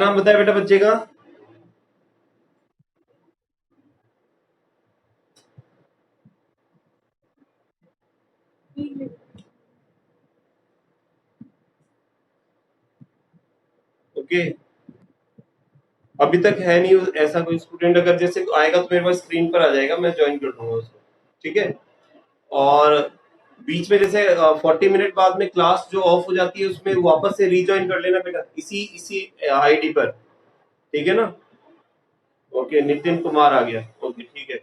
नाम बताया बेटा बच्चे का? ओके, अभी तक है नहीं ऐसा कोई स्टूडेंट। अगर जैसे आएगा तो मेरे पास स्क्रीन पर आ जाएगा, मैं ज्वाइन कर दूंगा उसको। ठीक है। और बीच में जैसे 40 मिनट बाद में क्लास जो ऑफ हो जाती है उसमें वापस से रीज्वाइन कर लेना बेटा, इसी इसी आईडी पर। ठीक है ना? ओके, नितिन कुमार आ गया। ओके ठीक है,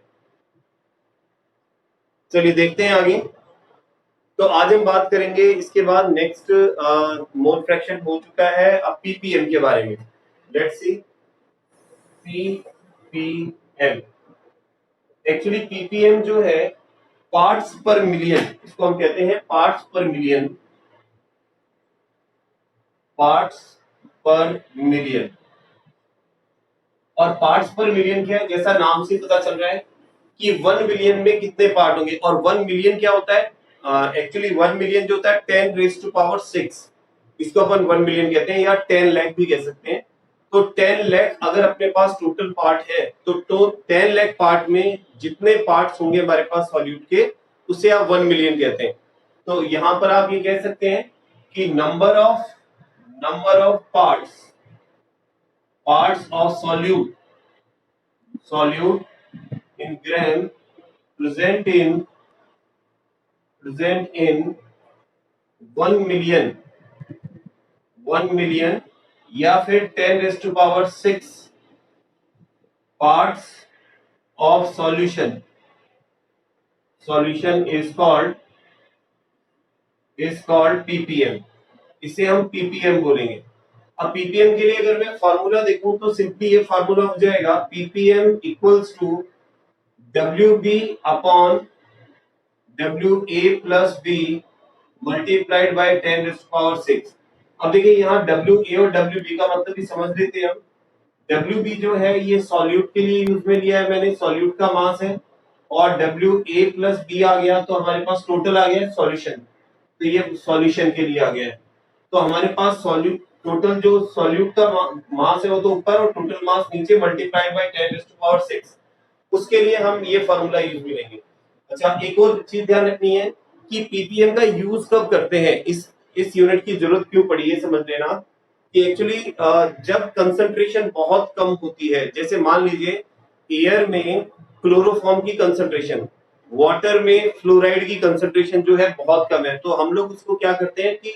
चलिए देखते हैं आगे। तो आज हम बात करेंगे इसके बाद नेक्स्ट, मोल फ्रैक्शन हो चुका है, अब पीपीएम के बारे में। Let's see ppm. Actually ppm जो है पार्ट्स पर मिलियन, इसको हम कहते हैं पार्ट्स पर मिलियन। पार्ट्स पर मिलियन। और पार्ट्स पर मिलियन क्या है, जैसा नाम से पता चल रहा है कि 1 मिलियन में कितने पार्ट होंगे। और 1 मिलियन क्या होता है? एक्चुअली 1 मिलियन जो होता है 10⁻⁶। इसको अपन 1 मिलियन कहते हैं, या 10 लाख भी कह सकते हैं। तो 10 लाख अगर अपने पास टोटल पार्ट है तो 10 लाख पार्ट में जितने पार्ट्स होंगे हमारे पास सॉल्यूट के, उसे आप 1 मिलियन कहते हैं। तो यहां पर आप ये कह सकते हैं कि number of parts of solute in gram present in 1 million या फिर 10⁻⁶ parts of solution is called ppm. इसे हम पीपीएम बोलेंगे। अब पीपीएम के लिए अगर मैं फार्मूला देखूं तो सिंपली ये फार्मूला हो जाएगा, PPM equals to W B upon W A plus B multiplied by 10⁻⁶। अब देखिए यहाँ डब्ल्यू ए और डब्ल्यू बी का मतलब भी समझ लेते हैं हम। डब्ल्यू बी जो है ये सॉल्यूट के लिए यूज में लिया है मैंने, सॉल्यूट का मास है। और डब्ल्यू ए प्लस बी आ गया तो हमारे पास टोटल आ गया सॉल्यूशन, तो ये सॉल्यूशन के लिए आ गया है। तो हमारे पास सॉल्यूट टोटल जो सॉल्यूट का मास है वो तो ऊपर और टोटल मास नीचे मल्टीप्लाइड बाय 10⁻⁶। उसके लिए हम ये फॉर्मूला यूज में लेंगे। अच्छा, एक और चीज ध्यान रखनी है कि पीपीएम का यूज कब करते हैं, इस यूनिट की जरूरत क्यों पड़ी है समझ लेना। कि एक्चुअली जब कंसंट्रेशन बहुत कम होती है, जैसे मान लीजिए एयर में क्लोरोफॉर्म की कंसंट्रेशन, वाटर में फ्लोराइड की कंसंट्रेशन जो है बहुत कम है, तो हम लोग उसको क्या करते हैं कि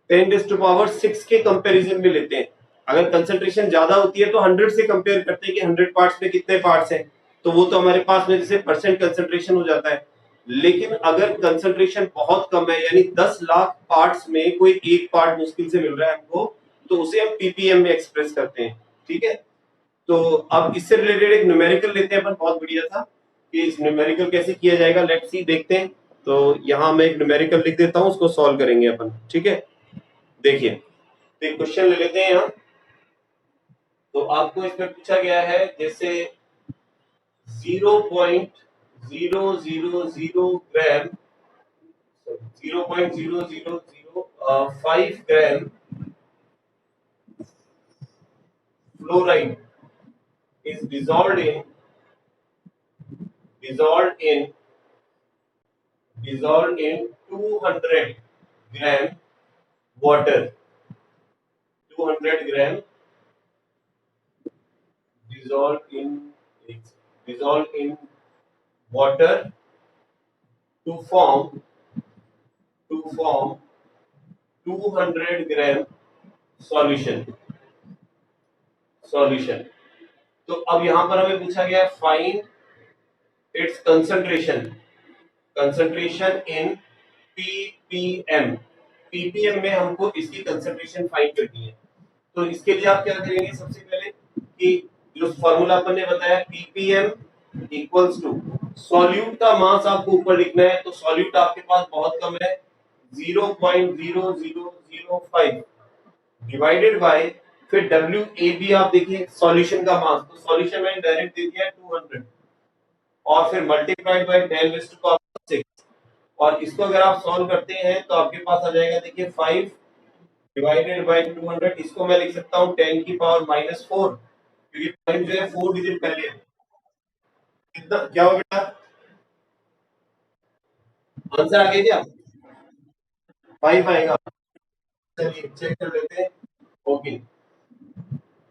10⁻⁶ के कंपैरिजन में लेते हैं। अगर कंसंट्रेशन ज्यादा होती है तो 100 से कंपेयर करते हैं कि 100 पार्ट्स में कितने पार्ट्स हैं, तो वो तो हमारे पास में जैसे परसेंट कंसंट्रेशन हो जाता है। लेकिन अगर कंसंट्रेशन बहुत कम है, यानी 10 लाख पार्ट्स में कोई एक पार्ट मुश्किल से मिल रहा है हमको, तो उसे हम पीपीएम में एक्सप्रेस करते हैं। ठीक है। तो अब इससे रिलेटेड एक न्यूमेरिकल लेते हैं अपन, बहुत बढ़िया था कि इस न्यूमेरिकल कैसे किया जाएगा, लेट्स सी देखते हैं। तो यहाँ मैं एक न्यूमेरिकल लिख देता हूँ, उसको सॉल्व करेंगे अपन। ठीक है, देखिए तो एक क्वेश्चन ले लेते हैं यहाँ। तो आपको इसमें पूछा गया है जैसे 0.0005 ग्राम fluoride is dissolved in 200 gram water. 200 gram dissolved in water to form 200 gram solution. तो अब यहां पर हमें पूछा गया है find its concentration in PPM. Ppm में हमको इसकी कंसंट्रेशन फाइंड करनी है। तो इसके लिए आप क्या करेंगे, सबसे पहले कि जो फॉर्मूला अपन ने बताया पीपीएम इक्वल्स टू, सॉल्यूट का मास आपको ऊपर लिखना है, तो सॉल्यूट आपके पास बहुत कम है 0.0005 डिवाइडेड बाय, फिर डब्ल्यू ए बी आप देखिए सॉल्यूशन का मास, तो सॉल्यूशन मैंने डायरेक्ट दे दिया 200 और फिर मल्टीप्लाइड बाय 10⁻⁶। और इसको अगर आप सॉल्व करते हैं तो आपके पास आ जाएगा देखिए 5 डिवाइडेड बाय 200, इसको मैं लिख सकता हूँ 10 की पावर -4, क्योंकि टाइम जो है 4 डिजिट पहले है। कितना क्या हो बेटा, आंसर आ गया क्या? 5 आएगा। चलिए चेक कर लेते हैं। ओके,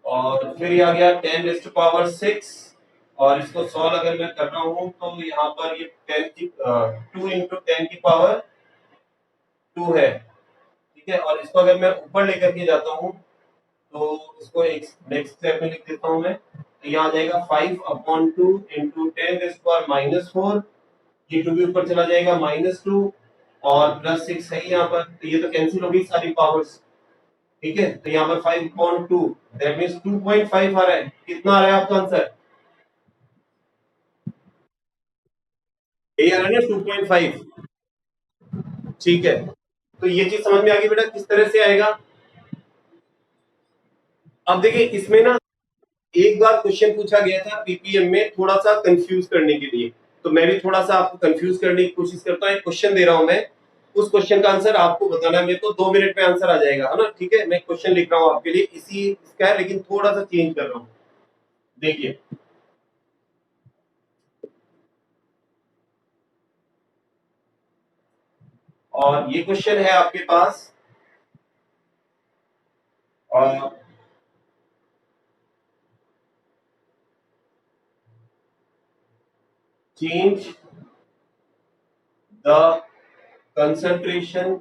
और फिर ये आ गया 10 रेज़ टू पावर 6, और इसको सॉल्व अगर मैं कर रहा हूँ तो यहाँ पर ये 10 की 2 इंटू 10 की पावर 2 है, ठीक है। और इसको अगर मैं ऊपर लेकर के जाता हूँ तो इसको एक नेक्स्ट स्टेप में लिख देता हूँ मैं, तो यहाँ आ जाएगा 5/2 इंटू 10 रेज़ टू पावर -4, ये 2 भी ऊपर चला जाएगा -2, और +6 है यहाँ पर, तो ये तो कैंसिल हो गई सारी पावर्स, ठीक है। तो यहाँ पर 5/2 दैट मींस 2.5 आ रहा है। कितना आ रहा है आपका आंसर? यही आ रहा है ना, 2.5, ठीक है। तो ये चीज समझ में आ गई बेटा किस तरह से आएगा। अब देखिए इसमें ना एक बार क्वेश्चन पूछा गया था पीपीएम में थोड़ा सा कंफ्यूज करने के लिए, तो मैं भी थोड़ा सा आपको कंफ्यूज करने की कोशिश करता हूँ। एक क्वेश्चन दे रहा हूं मैं, उस क्वेश्चन का आंसर आपको बताना है। मेरे को 2 मिनट में आंसर आ जाएगा, है ना, ठीक है। मैं क्वेश्चन लिख रहा हूँ आपके लिए, इसी इसका है लेकिन थोड़ा सा चेंज कर रहा हूँ। देखिए, और ये क्वेश्चन है आपके पास, और चेंज द कंसंट्रेशन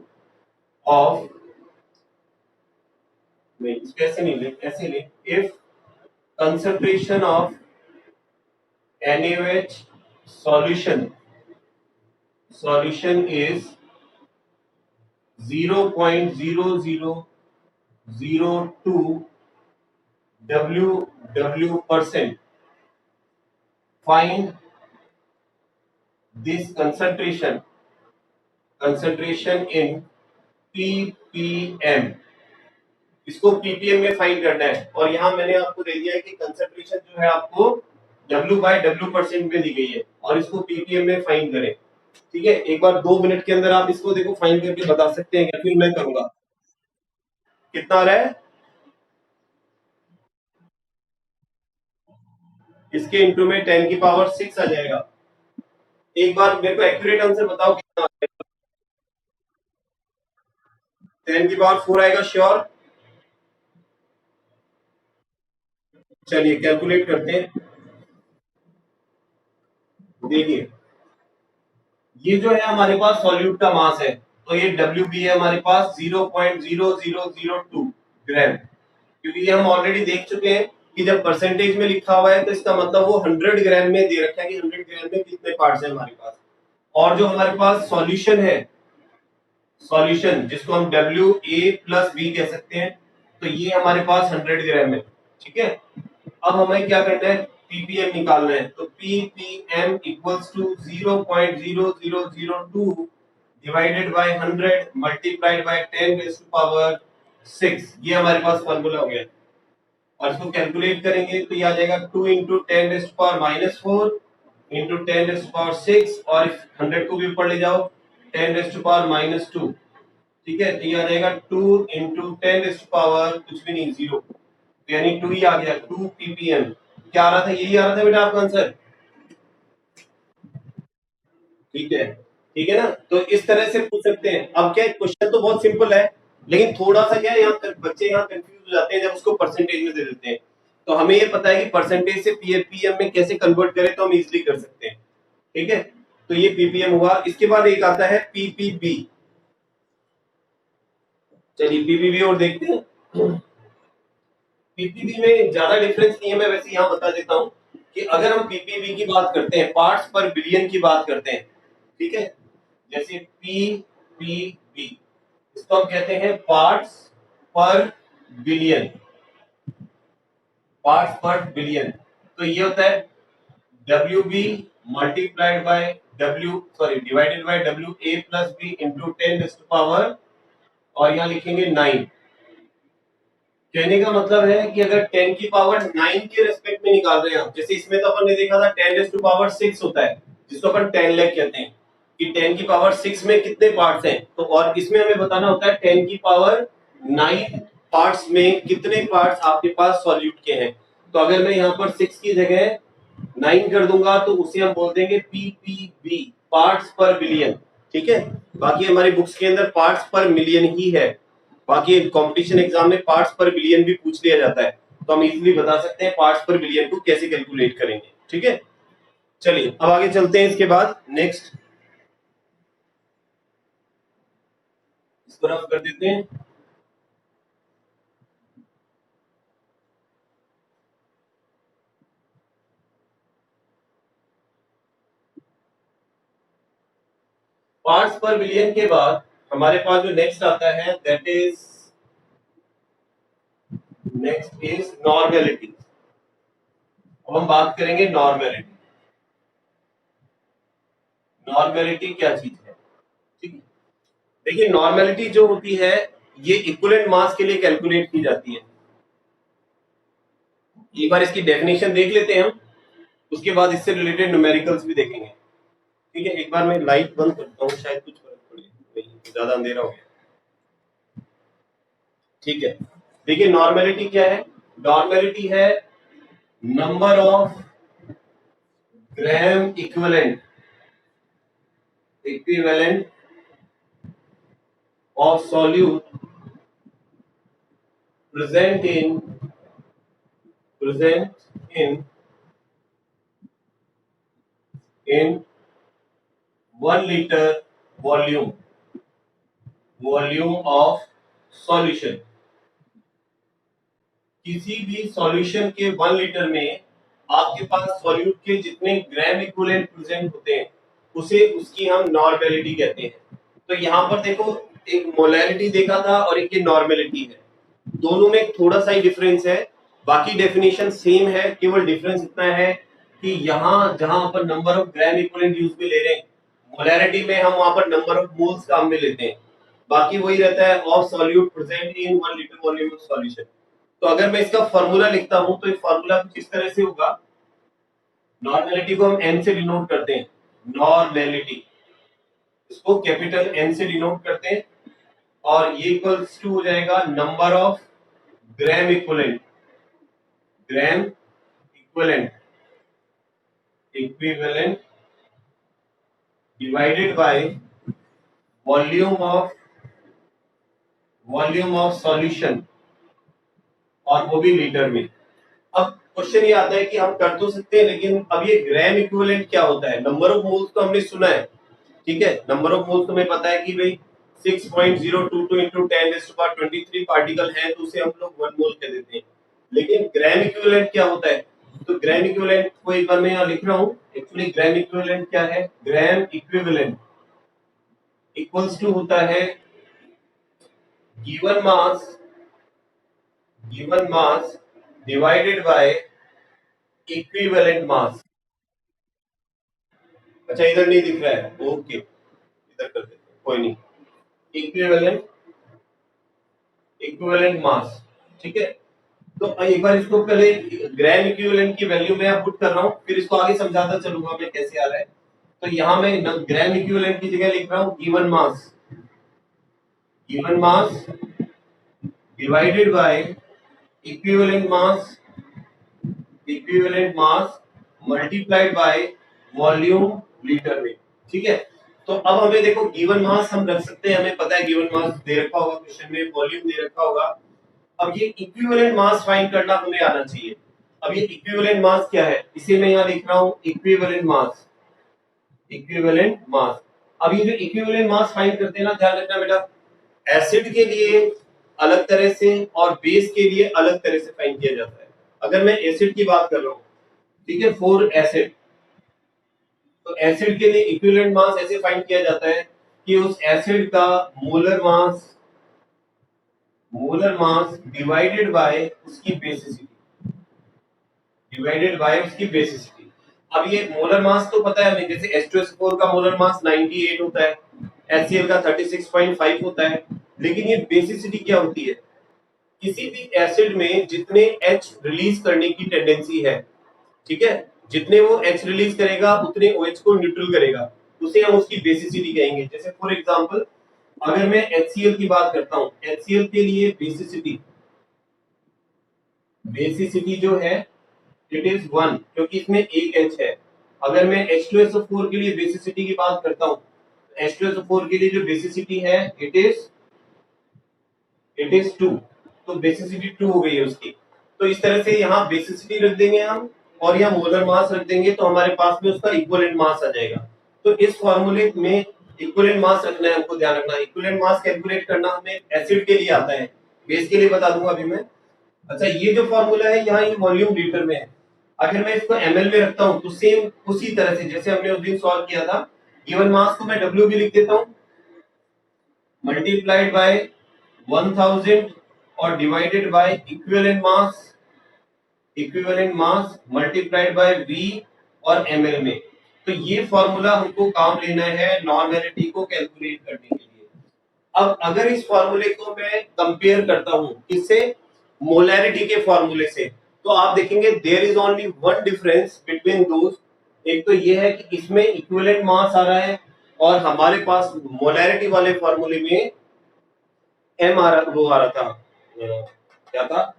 ऑफ, नहीं इसको ऐसे नहीं ले, ऐसे ले, if concentration of NaOH solution is 0.0002 W%. Find this concentration in ppm. इसको ppm में फाइंड करना है, और यहाँ मैंने आपको दे दिया है कि कंसंट्रेशन जो है आपको W/W% में दी गई है, और इसको ppm में फाइंड करें, ठीक है। एक बार 2 मिनट के अंदर आप इसको देखो फाइंड करके बता सकते हैं, या फिर मैं करूंगा। कितना आ रहा है? इसके इंटू में 10 की पावर 6 आ जाएगा। एक बार मेरे को एक्यूरेट आंसर बताओ कितना आ जाएगा। 10 की पावर 4 आएगा श्योर? चलिए कैलकुलेट करते हैं। देखिए, ये जो है हमारे पास सॉल्यूट का मास है, तो ये WB है हमारे पास 0.0002 ग्राम, क्योंकि ये हम ऑलरेडी देख चुके हैं कि जब परसेंटेज में लिखा हुआ है तो इसका मतलब वो 100 ग्राम में दे रखा है कि 100 ग्राम में कितने पार्ट्स हैं हमारे पास। और जो हमारे पास सॉल्यूशन है, सॉल्यूशन जिसको हम WA+B कह सकते हैं, तो ये हमारे पास 100 ग्राम है, ठीक है। अब हमें क्या करना है, ppm निकालना है, तो ppm equals to 0.0002 divided by 100 multiplied by 10 raise to power 6, ये हमारे पास फॉर्मूला हो गया। और इसको कैलकुलेट करेंगे तो ये आ जाएगा 2 into 10 raise to power -4 into 10 raise to power 6, और 100 को भी ऊपर ले जाओ 10 रेज़ टू पावर -2, ठीक है। तो ये आ जाएगा 2 इंटू 10 रेज़ टू पावर कुछ भी नहीं 0, यानी 2 ही आ गया, 2 ppm। क्या आ रहा था? यही आ रहा था बेटा आपका आंसर, ठीक है, ठीक है ना। तो इस तरह से पूछ सकते हैं। अब क्या क्वेश्चन तो बहुत सिंपल है, लेकिन थोड़ा सा क्या है, यहाँ बच्चे यहाँ कंफ्यूज हो जाते हैं जब उसको परसेंटेज में दे देते हैं। तो हमें ये पता है कि परसेंटेज से पीएम में कैसे कन्वर्ट करें, तो हम इजिली कर सकते हैं, ठीक है। तो ये पीपीएम हुआ। इसके बाद एक आता है पीपीबी। चलिए पीपीबी और देखते हैं। पीपीबी में ज्यादा डिफरेंस नहीं है, मैं वैसे यहाँ बता देता हूँ कि अगर हम पीपीबी की बात करते हैं, पार्ट्स पर बिलियन की बात करते हैं, ठीक है, जैसे पीपीबी, इसको हम कहते हैं पार्ट्स पर बिलियन, पार्ट्स पर बिलियन। तो ये होता है WB multiplied by divided by WA+B into 10 raise to power, और यहाँ लिखेंगे 9। कहने का मतलब है कि अगर 10 की पावर 9 के रेस्पेक्ट में निकाल रहे हैं आप, जैसे इसमें तो अपन ने देखा था 10 रेज़ टू पावर 6 होता है, जिसको अपन 10 लाख कहते हैं, कि 10 की पावर 6 में कितने पार्ट्स हैं, तो और इसमें हमें बताना होता है 10 की पावर 9 पार्ट्स में कितने पार्ट्स आपके पास सॉल्यूट के हैं। तो अगर मैं यहाँ पर 6 की जगह 9 कर दूंगा तो उसे हम बोल देंगे पीपीबी, पार्ट्स पर बिलियन। ठीक है, बाकी हमारी बुक्स के अंदर पार्ट्स पर मिलियन ही है, बाकी कंपटीशन एग्जाम में पार्ट्स पर बिलियन भी पूछ लिया जाता है, तो हम इजीली बता सकते हैं पार्ट्स पर बिलियन को कैसे कैलकुलेट करेंगे। ठीक है, चलिए अब आगे चलते हैं। इसके बाद नेक्स्ट इसको रफ कर देते हैं। पार्ट्स पर बिलियन के बाद हमारे पास जो नेक्स्ट आता है that is next is normality. अब हम बात करेंगे नॉर्मेलिटी। नॉर्मेलिटी क्या चीज है? ठीक है, देखिए नॉर्मेलिटी जो होती है ये इक्विवेलेंट मास के लिए कैलकुलेट की जाती है। एक बार इसकी डेफिनेशन देख लेते हैं हम, उसके बाद इससे रिलेटेड न्यूमेरिकल्स भी देखेंगे। ठीक है, एक बार मैं लाइट बंद करता हूँ, शायद कुछ फर्क पड़े, नहीं ज्यादा अंधेरा हो गया। ठीक है, देखिए नॉर्मेलिटी क्या है? नॉर्मेलिटी है number of gram equivalent of solute present in 1 liter volume of solution। किसी भी सॉल्यूशन के 1 लीटर में आपके पास सॉल्यूट के जितने ग्राम इक्विवेलेंट प्रेजेंट होते हैं उसे उसकी हम नॉर्मेलिटी कहते हैं। तो यहाँ पर देखो एक मोलैरिटी देखा था और एक ये नॉर्मेलिटी है, दोनों में थोड़ा सा ही डिफरेंस है, बाकी डेफिनेशन सेम है, केवल डिफरेंस इतना है कि यहाँ जहां पर number of gram equivalent use में ले रहे हैं, मोलैरिटी में हम वहां पर नंबर ऑफ मोल्स काम में लेते हैं, बाकी वही रहता है of solute present in 1 litre volume of solution. तो अगर मैं इसका फॉर्मूला लिखता हूं तो ये फॉर्मूला कुछ इस तरह से होगा। नॉर्मेलिटी को हम एन से डिनोट करते हैं, नॉर्मेलिटी इसको कैपिटल एन से डिनोट करते हैं, और ये इक्वल्स टू हो जाएगा number of gram equivalent equivalent divided by volume of solution, और वो भी लीटर में। अब क्वेश्चन ये आता है कि हम कर तो सकते हैं, लेकिन अब ये ग्राम इक्विवेलेंट क्या होता है? नंबर ऑफ मोल्स तो हमने सुना है, ठीक है, नंबर ऑफ मोल्स तुम्हें पता है कि भाई 6.022 into 10⁻23 पार्टिकल है, तो उसे हम लोग 1 मोल कह देते हैं। लेकिन ग्राम इक्विवेलेंट क्या होता है? तो ग्राम इक्विवेलेंट को एक बार मैं यहाँ लिख रहा हूँ। एक्चुअली ग्राम इक्विवेलेंट क्या है? ग्राम इक्विवेलेंट इक्वल्स टू होता है given mass divided by equivalent मास। अच्छा इधर नहीं दिख रहा है, ओके इधर कर देते हैं, कोई नहीं। इक्विवेलेंट मास, ठीक है। तो एक बार इसको पहले ग्राम इक्विवेलेंट की वैल्यू में पुट कर रहा हूँ, फिर इसको आगे समझाता चलूंगा मैं कैसे आ रहा है। तो यहाँ मैं ग्राम इक्विवेलेंट की जगह लिख रहा हूँ given mass divided by equivalent mass multiplied by volume litre में। ठीक है, तो अब हमें देखो गिवन मास हम रख सकते हैं, हमें पता है गिवन मास दे रखा होगा क्वेश्चन में, वॉल्यूम दे रखा होगा। अब ये इक्विवेलेंट मास फाइंड करना हमें आना चाहिए। अब ये इक्विवेलेंट मास क्या है, इसे मैं यहाँ लिख रहा हूँ इक्विवेलेंट मास। अब ये जो इक्विवेलेंट मास फाइंड करते हैं ना, ध्यान रखना बेटा, एसिड के लिए अलग तरह से और बेस के लिए अलग तरह से फाइंड किया जाता है। अगर मैं एसिड की बात कर रहा हूँ, ठीक है, फॉर एसिड, तो एसिड के लिए इक्विवेलेंट मास ऐसे फाइंड किया जाता है कि उस एसिड का मोलर मास डिवाइडेड बाय उसकी बेसिसिटी। अब ये मोलर मास तो पता है हमें, जैसे H2SO4 का मोलर मास 98 होता है, HCl का 36.5 होता है, लेकिन ये बेसिसिटी क्या होती है? किसी भी एसिड में जितने H रिलीज करने की टेंडेंसी है, ठीक है, जितने वो H रिलीज करेगा उतने OH को न्यूट्रल करेगा, उसे हम उसकी बेसिसिटी कहेंगे। जैसे फॉर एग्जांपल अगर मैं HCl की बात करता हूँ, HCl के लिए बेसिसिटी जो है इट इज 1, क्योंकि इसमें एक H है। अगर मैं H2SO4 के लिए बेसिसिटी की बात करता हूँ, H2SO4 के लिए जो बेसिसिटी है इट इज 2, तो बेसिसिटी 2 हो गई है उसकी। तो इस तरह से यहाँ बेसिसिटी रख देंगे हम, और यहाँ मोलर मास रख देंगे, तो हमारे पास में उसका इक्विवेलेंट मास आ जाएगा। तो इस फॉर्मूले में इक्विवेलेंट मास रखना है, हमको ध्यान रखना है। इक्विवेलेंट मास कैलकुलेट करना हमें एसिड के लिए आता है, बेस के लिए बता दूंगा अभी मैं। अच्छा, ये जो फॉर्मूला है यहाँ, ये वॉल्यूम लीटर में है। अगर मैं इसको ml में रखता हूँ तो सेम उसी तरह से जैसे हमने उस दिन सॉल्व किया था, गिवन मास को मैं W भी लिख देता हूँ, मल्टीप्लाइड बाय 1000 और divided by equivalent mass multiplied by V और ml में। तो ये फॉर्मूला हमको काम लेना है नॉर्मेलिटी को कैलकुलेट करने के लिए। अब अगर इस फॉर्मूले को मैं कंपेयर करता हूं किससे, मोलैरिटी के फॉर्मूले से, तो आप देखेंगे there is only one difference between those. एक तो ये है कि इसमें इक्विवेलेंट मास आ रहा है, और हमारे पास मोलैरिटी वाले फॉर्मूले में एम आ रहा, वो आ रहा था, क्या था,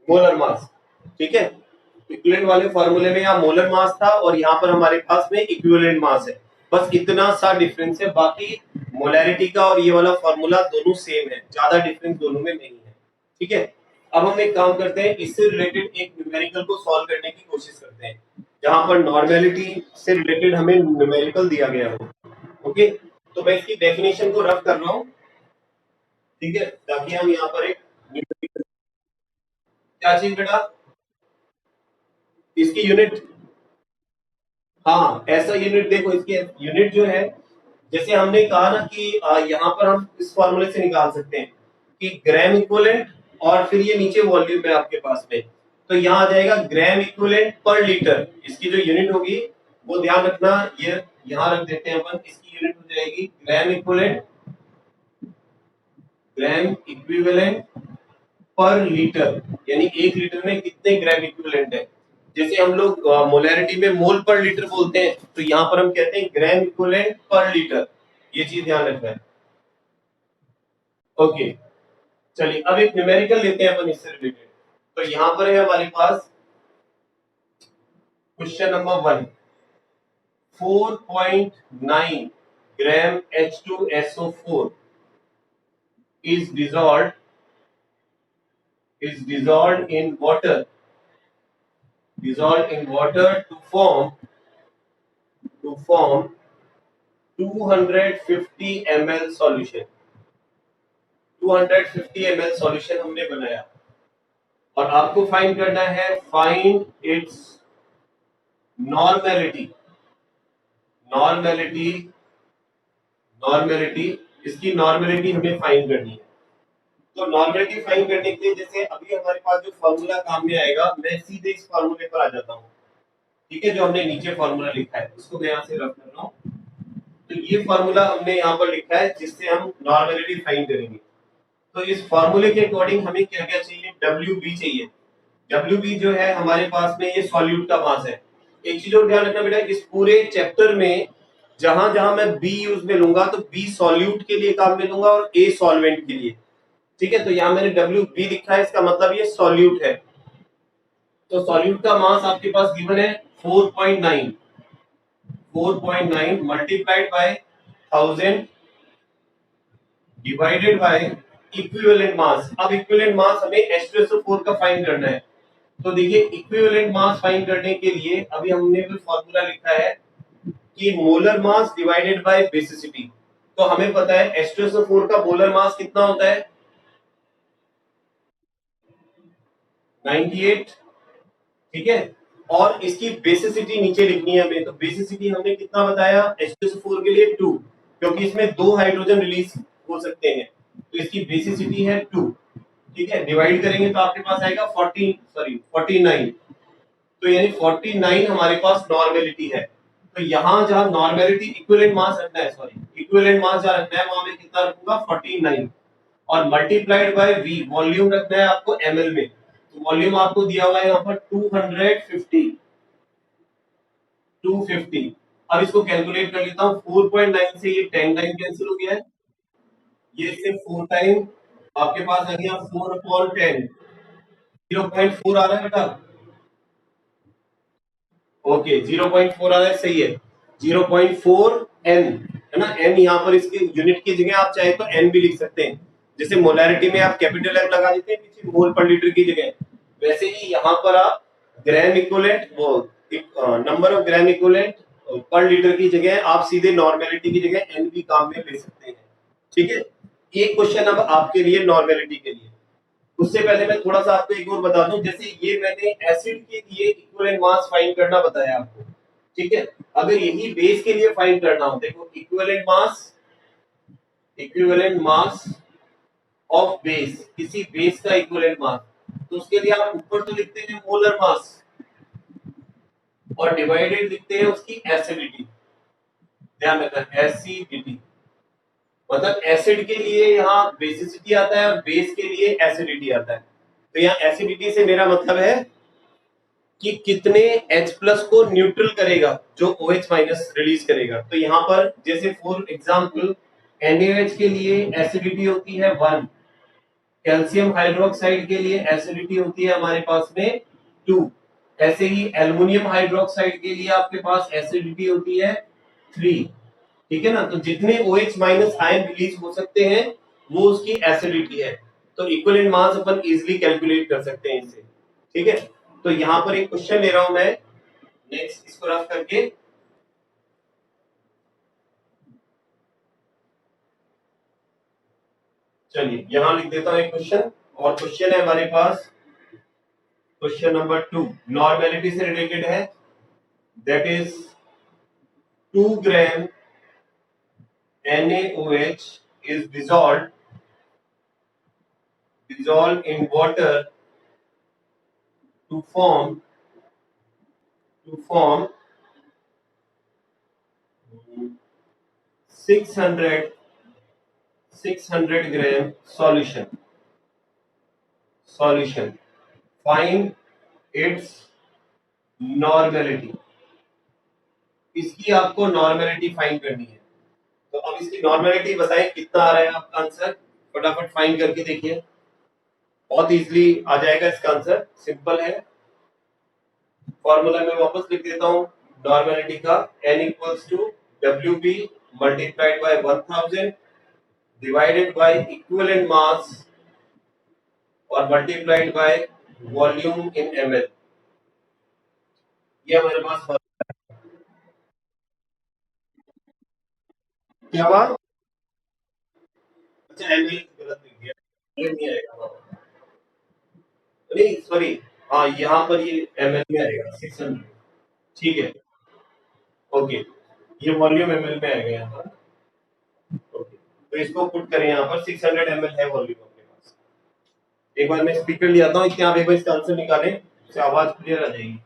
मोलर मास। ठीक है, इक्विवेलेंट वाले फॉर्मूले में यहाँ मोलर मास था, और यहाँ पर हमारे पास में इक्विवेलेंट मास है। बस इतना सा डिफरेंस है, बाकी मोलैरिटी का और ये वाला फॉर्मूला दोनों सेम है, ज्यादा डिफरेंस दोनों में नहीं है। ठीक है, अब हम एक काम करते हैं, इससे रिलेटेड एक न्यूमेरिकल को सॉल्व करने की कोशिश करते हैं, जहां पर नॉर्मेलिटी से रिलेटेड हमें न्यूमेरिकल दिया गया हो। ओके, तो मैं इसकी डेफिनेशन को रफ कर रहा हूँ, ठीक है, ताकि हम यहाँ पर एक numerical- क्या चीज बेटा, इसकी यूनिट, हाँ ऐसा यूनिट देखो, इसके यूनिट जो है, जैसे हमने कहा ना कि यहाँ पर हम इस फॉर्मूले से निकाल सकते हैं कि ग्राम इक्विवेलेंट, और फिर ये नीचे वॉल्यूम है आपके पास में, तो यहाँ आ जाएगा ग्राम इक्विवेलेंट पर लीटर। इसकी जो यूनिट होगी वो ध्यान रखना, ये यहाँ रख देते हैं अपन, इसकी यूनिट हो जाएगी ग्राम इक्विवेलेंट पर लीटर, यानी एक लीटर में कितने ग्राम इक्विवेलेंट है। जैसे हम लोग मोलैरिटी में मोल पर लीटर बोलते हैं, तो यहाँ पर हम कहते हैं ग्राम इक्विवेलेंट पर लीटर। ये चीज ध्यान रखना है। ओके, चलिए अब एक न्यूमेरिकल लेते हैं अपन इससे रिलेटेड। तो यहाँ पर है हमारे पास question number 1, 4.9 gram H2SO4 is dissolved in water to form 250 ml solution। 250 ml solution हमने बनाया, और आपको फाइंड करना है, find its normality. Normality normality इसकी नॉर्मेलिटी हमें फाइंड करनी है। तो नॉर्मेलिटी फाइंड करने के लिए, जैसे अभी हमारे पास जो फॉर्मूला काम में आएगा, मैं सीधे इस फॉर्मूले पर आ जाता हूँ। ठीक है, जो हमने नीचे फॉर्मूला लिखा है उसको मैं यहाँ से रख कर रहा हूँ। तो ये फॉर्मूला हमने यहाँ पर लिखा है जिससे हम नॉर्मेलिटी फाइंड करेंगे। तो इस फॉर्मूले के अकॉर्डिंग हमें क्या क्या चाहिए, WB चाहिए। WB जो है हमारे पास में, ये सॉल्यूट का मास है। एक चीज और ध्यान रखना बेटा, इस पूरे चैप्टर में जहां जहां मैं B यूज में लूंगा, तो B सॉल्यूट के लिए काम में लूंगा और A सॉल्वेंट के लिए। ठीक है, तो यहाँ मैंने WB लिखा है, इसका मतलब ये सॉल्यूट है। तो सॉल्यूट का मास आपके पास गिवन है 4.9 multiplied by 1000 divided by equivalent मास। अब इक्विवेलेंट मास हमें H2SO4 का फाइंड करना है। तो देखिए, इक्विवेलेंट मास फाइंड करने के लिए अभी हमने जो फॉर्मूला लिखा है कि molar mass divided by basicity. तो हमें पता है H2SO4 का मोलर मास कितना होता है, 98। ठीक है, और इसकी बेसिसिटी नीचे लिखनी है हमें। तो बेसिसिटी हमने कितना बताया H2SO4 के लिए 2, क्योंकि इसमें 2 हाइड्रोजन रिलीज हो सकते हैं, तो इसकी बेसिसिटी है 2। ठीक है, डिवाइड करेंगे तो आपके पास आएगा 49। तो यानी 49 हमारे पास नॉर्मेलिटी है। तो यहाँ जहां नॉर्मेलिटी इक्विवेलेंट मास रखना है, इक्विवेलेंट मास जहां रखना है, वहां मैं कितना रखूंगा 49, और मल्टीप्लाइड बाय V, वॉल्यूम रखना है आपको ml में। तो वॉल्यूम आपको दिया हुआ है यहाँ पर 250। अब इसको कैलकुलेट कर लेता हूँ, 4.9 से ये 10 टाइम कैंसिल हो गया है, ये सिर्फ 4 टाइम आपके पास आ गया 4/10, 0.4 आ रहा है बेटा। ओके 0.4 आ रहा है, सही है। 0.4 n है ना, n यहाँ पर इसके यूनिट की जगह आप चाहे तो n भी लिख सकते हैं। जैसे मोलैरिटी में आप कैपिटल M लगा देते हैं पीछे मोल पर लीटर की जगह, वैसे ही यहाँ पर आप ग्राम इक्विवेलेंट वो नंबर ऑफ ग्राम इक्विवेलेंट पर लीटर की जगह आप सीधे नॉर्मेलिटी की जगह n भी काम में ले सकते हैं। ठीक है, एक क्वेश्चन अब आपके लिए नॉर्मेलिटी के लिए। उससे पहले मैं थोड़ा सा आपको एक और बता दूं, जैसे ये मैंने एसिड के लिए इक्विवेलेंट मास फाइंड करना बताया आपको, ठीक है। अगर यही बेस के लिए फाइंड करना हो, देखो इक्विवेलेंट मास ऑफ बेस, किसी बेस का इक्विवेलेंट मास, तो उसके लिए आप ऊपर तो लिखते हैं मोलर मास और डिवाइडेड लिखते हैं उसकी एसिडिटी। ध्यान रखना एसिडिटी, मतलब एसिड के लिए यहाँ बेसिसिटी आता है और बेस के लिए एसिडिटी आता है। तो यहाँ एसिडिटी से मेरा मतलब है कि कितने H+ को न्यूट्रल करेगा जो OH- रिलीज करेगा। तो यहाँ पर जैसे फॉर एग्जांपल NaOH के लिए एसिडिटी होती है 1, कैल्शियम हाइड्रोक्साइड के लिए एसिडिटी होती है हमारे पास में 2, ऐसे ही एल्युमिनियम हाइड्रोक्साइड के लिए आपके पास एसिडिटी होती है 3। ठीक है ना, तो जितने OH- आयन रिलीज हो सकते हैं वो उसकी एसिडिटी है। तो इक्विवेलेंट मास अपन इजीली कैलकुलेट कर सकते हैं इससे। ठीक है, तो यहां पर एक क्वेश्चन ले रहा हूं मैं, नेक्स्ट इसको रफ करके। चलिए यहां लिख देता हूं एक क्वेश्चन, और क्वेश्चन है हमारे पास क्वेश्चन नंबर 2, नॉर्मेलिटी से रिलेटेड है। That is 2 gram NaOH is dissolved in water to form 600 gram solution. Find its normality. इसकी आपको नॉर्मेलिटी फाइंड करनी है। तो अब इसकी नॉर्मेलिटी बताएं कितना आ रहा है आपका आंसर, फटाफट फाइंड करके देखिए। बहुत इजीली आ जाएगा इसका आंसर, सिंपल है। फॉर्मूला में वापस लिख देता हूं नॉर्मेलिटी का, n equals to WB multiplied by 1000 divided by equivalent mass और multiplied by volume in ml। ये हमारे पास क्या हुआ? अच्छा ml गलत लिख दिया, ये नहीं आएगा, नहीं सॉरी, हाँ यहाँ पर ये ml में आएगा 600। ठीक है, ओके, ये वॉल्यूम ml में आएगा यहाँ पर। ओके, तो इसको पुट करें यहाँ पर 600 ml है वॉल्यूम अपने पास। एक बार मैं स्पीकर ले आता हूँ, इसके आप एक बार इसका आंसर निकालें, इससे आवाज क्लियर आ जाएगी।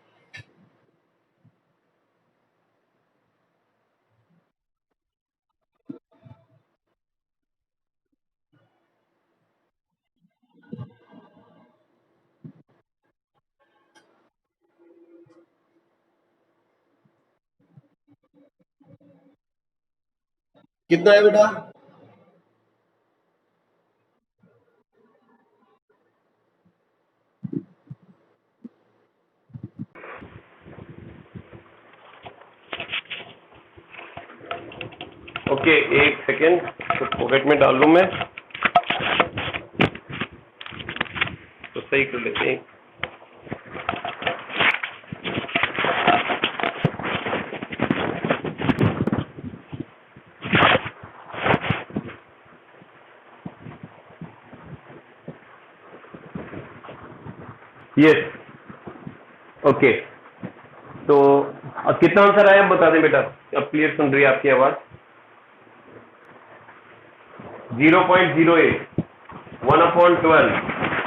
कितना है बेटा? ओके एक सेकेंड, तो पॉकेट में डाल लूं मैं, तो सही कर लेते हैं। यस, ओके, तो अब कितना आंसर आया बता दें बेटा, अब क्लियर सुन रही है आपकी आवाज। 0.08, 1/12।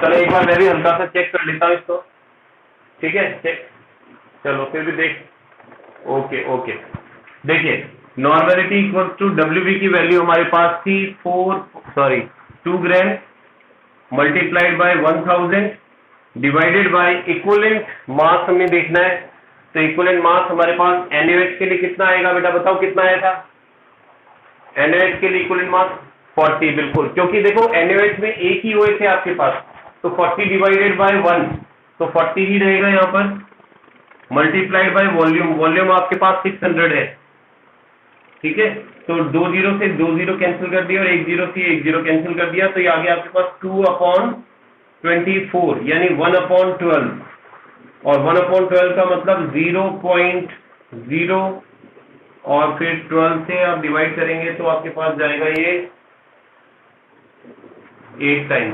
चलो एक बार मैं भी हल्का सा चेक कर लेता हूँ इसको। ठीक है, चेक, चलो फिर भी देख, ओके ओके। देखिए नॉर्मेलिटी इक्वल टू WB की वैल्यू हमारे पास थी 2 gram multiplied by 1000 divided by equivalent mass हमें देखना है। तो इक्विवेलेंट मास हमारे पास NaOH के लिए कितना आएगा बेटा, बताओ कितना आया था NaOH के लिए इक्विवेलेंट मास 40 बिल्कुल, क्योंकि देखो NaOH में एक ही OH है आपके पास, तो 40 डिवाइडेड बाय 1 तो 40 ही रहेगा यहाँ पर, मल्टीप्लाइड बाय वॉल्यूम, वॉल्यूम आपके पास 600 है, ठीक है। तो 2 जीरो से 2 जीरो कैंसिल कर दिया और 1 जीरो से 1 जीरो कैंसिल कर दिया, तो ये आ गया आपके पास 2/24 यानी 1/12, और 1/12 का मतलब 0.0 और फिर 12 से आप डिवाइड करेंगे तो आपके पास जाएगा ये 8 टाइम,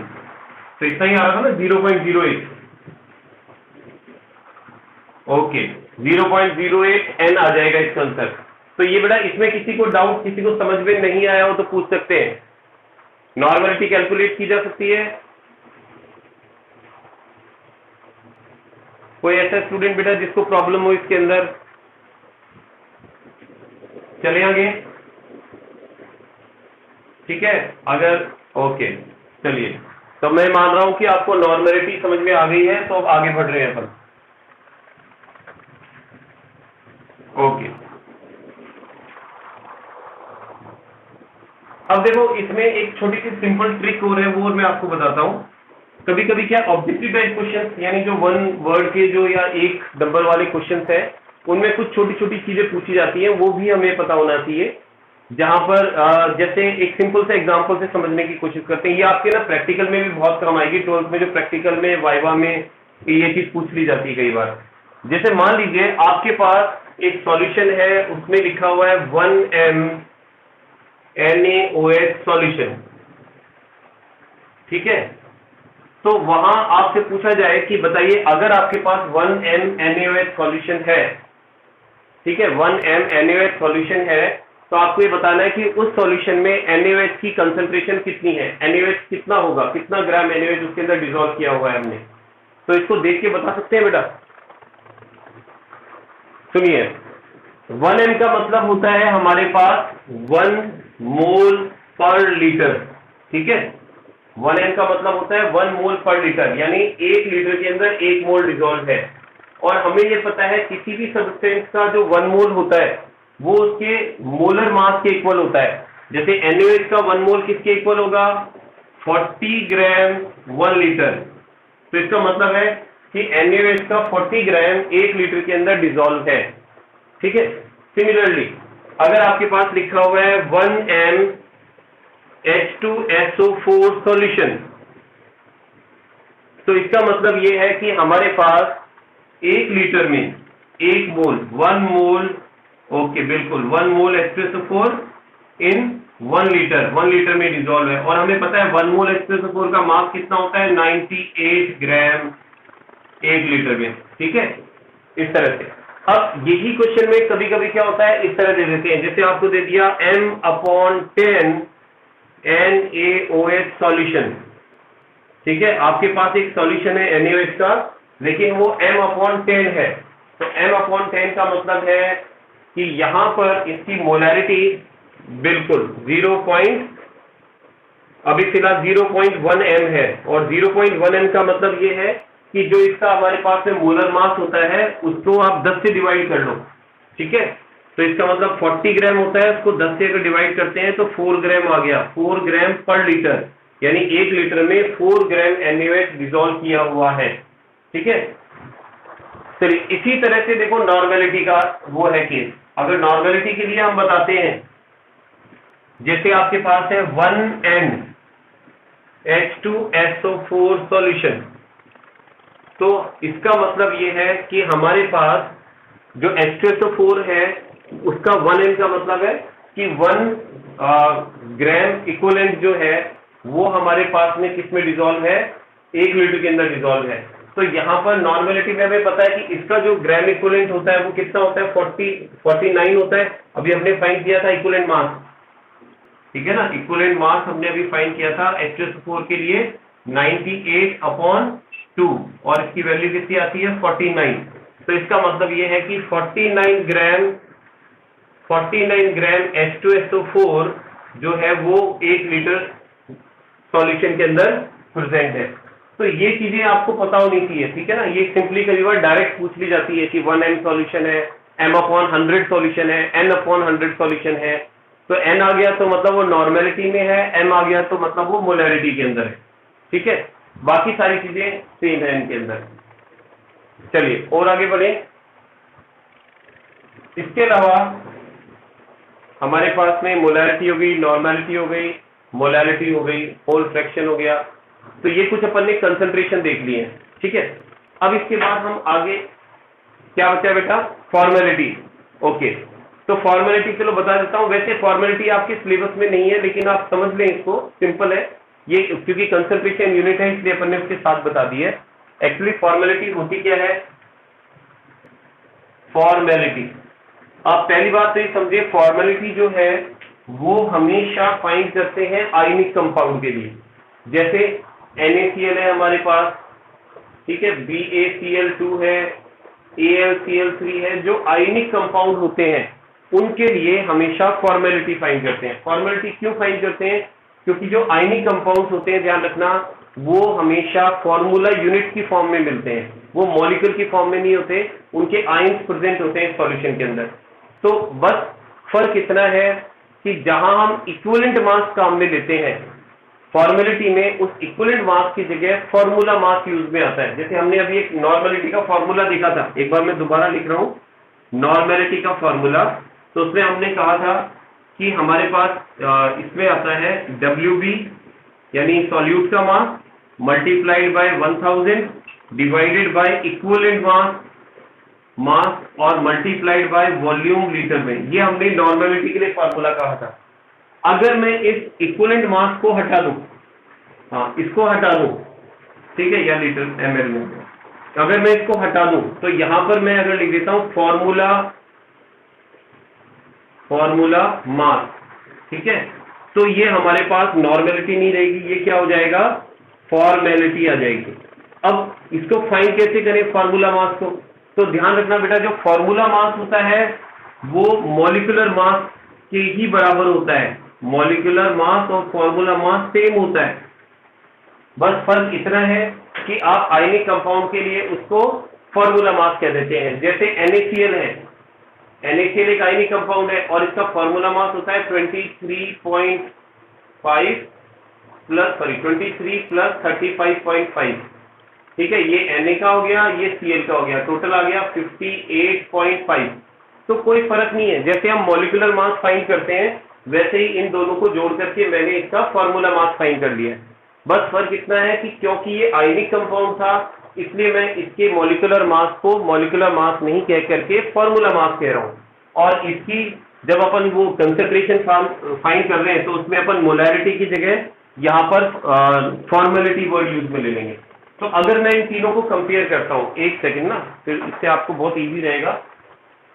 तो इतना ही आ रहा था ना 0.08, ओके 0.08 n आ जाएगा इसका आंसर। तो ये बेटा इसमें किसी को डाउट, किसी को समझ में नहीं आया हो तो पूछ सकते हैं, नॉर्मलिटी कैलकुलेट की जा सकती है। कोई ऐसा स्टूडेंट बेटा जिसको प्रॉब्लम हो इसके अंदर, चले आगे, ठीक है। अगर ओके चलिए, तो मैं मान रहा हूं कि आपको नॉर्मलिटी समझ में आ गई है, तो अब आगे बढ़ रहे हैं अपन, ओके। अब देखो इसमें एक छोटी सी सिंपल ट्रिक हो रहा है, वो मैं आपको बताता हूं। कभी कभी क्या ऑब्जेक्टिव टाइप क्वेश्चन, यानी जो 1 वर्ड के जो या 1 नंबर वाले क्वेश्चन है, उनमें कुछ छोटी छोटी चीजें पूछी जाती हैं, वो भी हमें पता होना चाहिए। जहां पर जैसे एक सिंपल से एग्जांपल से समझने की कोशिश करते हैं, ये आपके ना प्रैक्टिकल में भी बहुत काम आएगी, 12th में जो प्रैक्टिकल में वाइवा में ये चीज पूछ ली जाती है कई बार। जैसे मान लीजिए आपके पास एक सॉल्यूशन है, उसमें लिखा हुआ है 1m NaOH सॉल्यूशन, ठीक है। तो वहां आपसे पूछा जाए कि बताइए अगर आपके पास 1m NaOH सॉल्यूशन है, ठीक है, 1m NaOH सॉल्यूशन है, तो आपको ये बताना है कि उस सॉल्यूशन में NaOH की कंसंट्रेशन कितनी है, NaOH कितना होगा, कितना ग्राम NaOH उसके अंदर डिसॉल्व किया हुआ है हमने। तो इसको देख के बता सकते हैं बेटा। सुनिए, 1m का मतलब होता है हमारे पास 1 मोल पर लीटर, ठीक है। 1m का मतलब होता है 1 मोल पर लीटर, यानी 1 लीटर के अंदर 1 मोल डिसॉल्व है। और हमें यह पता है किसी भी सब्सटेंस का जो 1 मोल होता है वो उसके मोलर मास के इक्वल होता है। जैसे NaOH का 1 मोल किसके इक्वल होगा, 40 ग्राम 1 लीटर। तो इसका मतलब है कि NaOH का 40 ग्राम 1 लीटर के अंदर डिसॉल्व है, ठीक है। सिमिलरली अगर आपके पास लिखा हुआ है 1m H2SO4 सॉल्यूशन, तो इसका मतलब यह है कि हमारे पास 1 लीटर में 1 मोल 1 मोल, ओके बिल्कुल 1 मोल H2SO4 इन 1 लीटर में डिसॉल्व है। और हमें पता है 1 मोल H2SO4 का मास कितना होता है, 98 ग्राम 1 लीटर में, ठीक है, इस तरह से। अब यही क्वेश्चन में कभी कभी क्या होता है, इस तरह दे देते हैं, जैसे आपको दे दिया m/10 NaOH सॉल्यूशन, ठीक है। आपके पास एक सॉल्यूशन है NaOH का, लेकिन वो m/10 है। तो m/10 का मतलब है कि यहां पर इसकी मोलैरिटी बिल्कुल 0. अभी फिलहाल 0.1m है, और 0.1m का मतलब ये है कि जो इसका हमारे पास में मोलर मास होता है उसको आप 10 से डिवाइड कर लो, ठीक है। तो इसका मतलब 40 ग्राम होता है, उसको 10 से अगर डिवाइड करते हैं तो 4 ग्राम आ गया, 4 ग्राम पर लीटर, यानी 1 लीटर में 4 ग्राम NaOH डिसॉल्व किया हुआ है, ठीक है। चलिए इसी तरह से देखो नॉर्मेलिटी का वो है केस। अगर नॉर्मेलिटी के लिए हम बताते हैं, जैसे आपके पास है 1n H2SO4 सॉल्यूशन, तो इसका मतलब ये है कि हमारे पास जो H2SO4 है उसका 1n का मतलब है कि 1 ग्राम इक्विवेलेंट जो है वो हमारे पास में किस में डिसॉल्व है, 1 लीटर के अंदर डिसॉल्व है। तो यहाँ पर नॉर्मेलिटी में हमें पता है कि इसका जो ग्राम इक्विवेलेंट होता है वो कितना होता है, 49 होता है। अभी हमने फाइंड किया था इक्विवेलेंट मास, ठीक है ना, इक्विवेलेंट मास हमने अभी फाइंड किया था H2SO4 के लिए 98/2, और इसकी वैल्यू कितनी आती है 49। तो इसका मतलब ये है कि 49 ग्राम H2SO4 जो है वो 1 लीटर सॉल्यूशन के अंदर प्रेजेंट है। तो ये चीजें आपको पता होनी चाहिए, ठीक है ना। ये सिंपली कई बार डायरेक्ट पूछ ली जाती है कि 1m सॉल्यूशन है, m/100 सॉल्यूशन है, n/100 सॉल्यूशन है, तो n आ गया तो मतलब वो नॉर्मेलिटी में है, m आ गया तो मतलब वो मोलैरिटी के अंदर है। ठीक है, बाकी सारी चीजें सेम है इनके अंदर। चलिए और आगे बढ़े। इसके अलावा हमारे पास में मोलैरिटी हो गई, नॉर्मेलिटी हो गई, मोलैरिटी हो गई, होल फ्रैक्शन हो गया। तो ये कुछ अपन ने कंसंट्रेशन देख लिए हैं। ठीक है, अब इसके बाद हम आगे क्या बचा बेटा, फॉर्मेलिटी। ओके, तो फॉर्मेलिटी चलो बता देता हूं। वैसे फॉर्मेलिटी आपके सिलेबस में नहीं है, लेकिन आप समझ लें इसको, सिंपल है ये, क्योंकि कंसंट्रेशन यूनिट है इसलिए अपन ने उसके साथ बता दी है। एक्चुअली फॉर्मेलिटी होती क्या है, फॉर्मेलिटी, आप पहली बात तो ये समझिए, फॉर्मेलिटी जो है वो हमेशा फाइंड करते हैं आयनिक कंपाउंड के लिए। जैसे NaCl है हमारे पास, ठीक है, BaCl2 है, AlCl3 है, जो आयनिक कंपाउंड होते हैं उनके लिए हमेशा फॉर्मेलिटी फाइंड करते हैं। फॉर्मेलिटी क्यों फाइंड करते हैं, क्योंकि जो आयनिक कंपाउंड्स होते हैं, ध्यान रखना, वो हमेशा फॉर्मूला यूनिट की फॉर्म में मिलते हैं, वो मॉलिक्यूल की फॉर्म में नहीं होते, उनके आयंस प्रेजेंट होते हैं सॉल्यूशन के अंदर। तो बस फर्क इतना है कि जहां हम इक्विवेलेंट मास काम में लेते हैं फॉर्मेलिटी में, उस इक्विवेलेंट मास की जगह फॉर्मूला मास यूज में आता है। जैसे हमने अभी एक नॉर्मेलिटी का फॉर्मूला देखा था, एक बार मैं दोबारा लिख रहा हूं नॉर्मेलिटी का फॉर्मूला। तो उसमें हमने कहा था कि हमारे पास इसमें आता है WB यानी सॉल्यूट का मास multiplied by 1000 divided by equivalent mass और मल्टीप्लाइड बाय वॉल्यूम लीटर में। ये हमने नॉर्मेलिटी के लिए फॉर्मूला कहा था। अगर मैं इस इक्विवेलेंट मास को हटा दूं, हाँ इसको हटा दूं, ठीक है, या लीटर ml में, अगर मैं इसको हटा दूं तो यहां पर मैं अगर लिख देता हूं फॉर्मूला मास, ठीक है, तो ये हमारे पास नॉर्मेलिटी नहीं रहेगी, ये क्या हो जाएगा, फॉर्मेलिटी आ जाएगी। अब इसको फाइंड कैसे करें फॉर्मूला मास को, तो ध्यान रखना बेटा, जो फॉर्मूला मास होता है वो मॉलिक्यूलर मास के ही बराबर होता है। मॉलिक्यूलर मास और फॉर्मूला मास सेम होता है, बस फर्क इतना है कि आप आयनिक कंपाउंड के लिए उसको फॉर्मूला मास कह देते हैं। जैसे NaCl है, NaCl एक आयनिक कंपाउंड है और इसका फॉर्मूला मास होता है 23 प्लस 35.5। ठीक है, ये Na का हो गया, ये Cl का हो गया, टोटल आ गया 58.5। तो कोई फर्क नहीं है, जैसे हम मॉलिक्यूलर मास फाइंड करते हैं वैसे ही इन दोनों को जोड़ करके मैंने इसका फॉर्मूला मास फाइंड कर लिया। बस फर्क इतना है कि क्योंकि ये आयनिक कंपाउंड था इसलिए मैं इसके मॉलिक्यूलर मास को मॉलिक्यूलर मास नहीं कह करके फॉर्मूला मास कह रहा हूं, और इसकी जब अपन वो कंसंट्रेशन फाइंड कर रहे हैं तो उसमें अपन मोलैरिटी की जगह यहाँ पर फॉर्मेलिटी वर्ड यूज में ले लेंगे। तो अगर मैं इन तीनों को कंपेयर करता हूँ, एक सेकंड ना, फिर इससे आपको बहुत इजी रहेगा।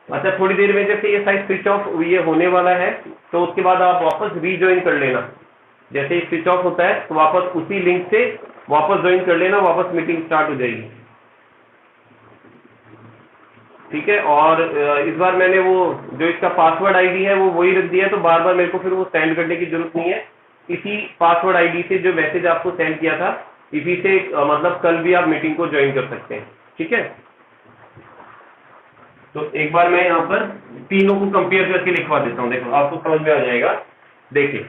अच्छा, थोड़ी देर में जैसे ये साइड स्विच ऑफ ये होने वाला है तो उसके बाद आप वापस रीज्वाइन कर लेना। जैसे ही स्विच ऑफ होता है तो वापस उसी लिंक से वापस ज्वाइन कर लेना, वापस मीटिंग स्टार्ट हो जाएगी। ठीक है, और इस बार मैंने वो जो इसका पासवर्ड आईडी है वो वही रख दिया है, तो बार बार मेरे को फिर वो सेंड करने की जरूरत नहीं है। इसी पासवर्ड आईडी से जो मैसेज आपको सेंड किया था इसी से मतलब कल भी आप मीटिंग को ज्वाइन कर सकते हैं। ठीक है, तो एक बार मैं यहाँ पर तीनों को कंपेयर करके लिखवा देता हूँ, देखो आपको समझ में आ जाएगा। देखिए,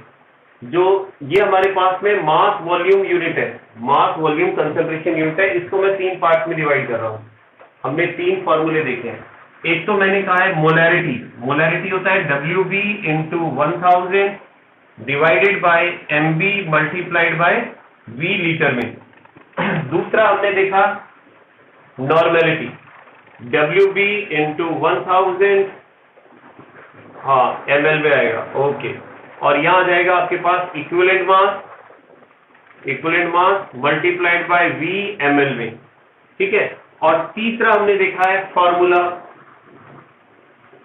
जो ये हमारे पास में मास वॉल्यूम यूनिट है, मास वॉल्यूम कंसंट्रेशन यूनिट है, इसको मैं 3 पार्ट में डिवाइड कर रहा हूँ। हमने 3 फॉर्मूले देखे हैं। एक तो मैंने कहा है मोलैरिटी, मोलैरिटी होता है WB into 1000 divided bye MB multiplied by V litre में। दूसरा हमने देखा नॉर्मेलिटी, WB इंटू 1000 हाँ ml में आएगा, ओके, और यहाँ आ जाएगा आपके पास equivalent mass multiplied by V ml में। ठीक है, और तीसरा हमने देखा है